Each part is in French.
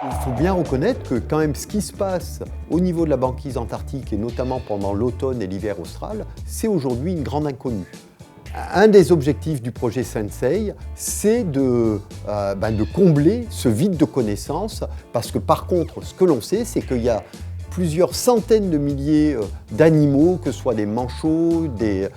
Il faut bien reconnaître que quand même ce qui se passe au niveau de la banquise antarctique et notamment pendant l'automne et l'hiver austral, c'est aujourd'hui une grande inconnue. Un des objectifs du projet Sensei, c'est de combler ce vide de connaissances parce que par contre, ce que l'on sait, c'est qu'il y a plusieurs centaines de milliers d'animaux, que ce soit des manchots, des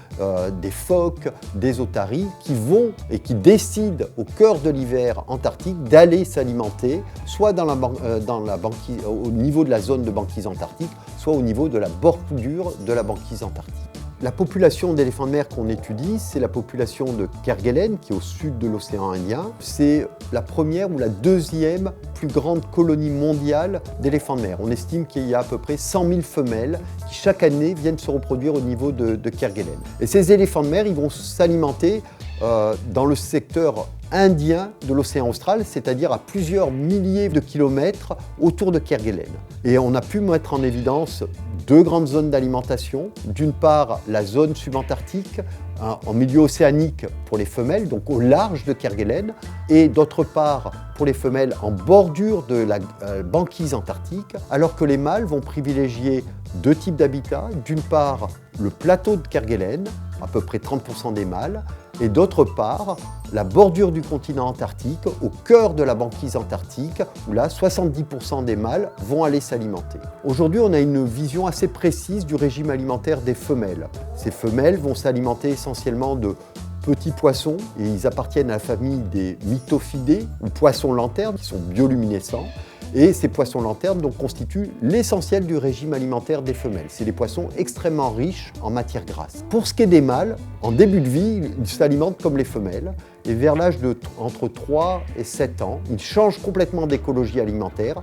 phoques, des otaries, qui vont et qui décident au cœur de l'hiver antarctique d'aller s'alimenter, soit au niveau de la zone de banquise antarctique, soit au niveau de la bordure de la banquise antarctique. La population d'éléphants de mer qu'on étudie, c'est la population de Kerguelen, qui est au sud de l'océan Indien. C'est la première ou la deuxième plus grande colonie mondiale d'éléphants de mer. On estime qu'il y a à peu près 100 000 femelles qui chaque année viennent se reproduire au niveau de Kerguelen. Et ces éléphants de mer, ils vont s'alimenter dans le secteur indien de l'océan austral, c'est-à-dire à plusieurs milliers de kilomètres autour de Kerguelen. Et on a pu mettre en évidence deux grandes zones d'alimentation. D'une part, la zone subantarctique, en milieu océanique pour les femelles, donc au large de Kerguelen, et d'autre part, pour les femelles, en bordure de la banquise antarctique, alors que les mâles vont privilégier deux types d'habitats. D'une part, le plateau de Kerguelen, à peu près 30% des mâles, et d'autre part, la bordure du continent antarctique, au cœur de la banquise antarctique, où là, 70% des mâles vont aller s'alimenter. Aujourd'hui, on a une vision assez précise du régime alimentaire des femelles. Ces femelles vont s'alimenter essentiellement de petits poissons, et ils appartiennent à la famille des mythophidae, ou poissons lanternes, qui sont bioluminescents. Et ces poissons lanternes donc, constituent l'essentiel du régime alimentaire des femelles. C'est des poissons extrêmement riches en matières grasses. Pour ce qui est des mâles, en début de vie, ils s'alimentent comme les femelles. Et vers l'âge de entre 3 et 7 ans, ils changent complètement d'écologie alimentaire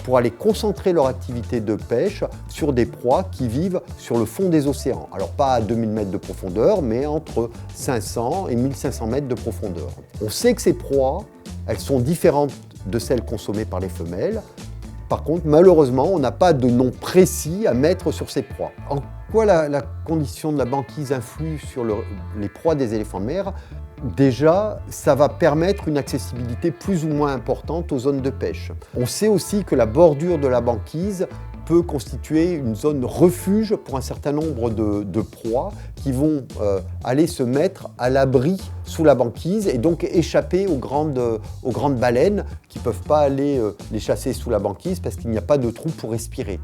pour aller concentrer leur activité de pêche sur des proies qui vivent sur le fond des océans. Alors pas à 2000 mètres de profondeur, mais entre 500 et 1500 mètres de profondeur. On sait que ces proies, elles sont différentes de celles consommées par les femelles. Par contre, malheureusement, on n'a pas de nom précis à mettre sur ces proies. En quoi la condition de la banquise influe sur les proies des éléphants de mer? Déjà, ça va permettre une accessibilité plus ou moins importante aux zones de pêche. On sait aussi que la bordure de la banquise peut constituer une zone refuge pour un certain nombre de proies qui vont aller se mettre à l'abri sous la banquise et donc échapper aux grandes baleines qui ne peuvent pas aller les chasser sous la banquise parce qu'il n'y a pas de trou pour respirer.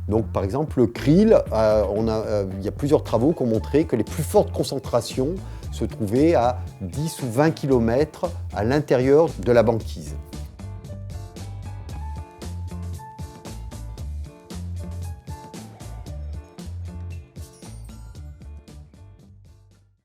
Donc par exemple le krill, il y a plusieurs travaux qui ont montré que les plus fortes concentrations se trouvaient à 10 ou 20 km à l'intérieur de la banquise.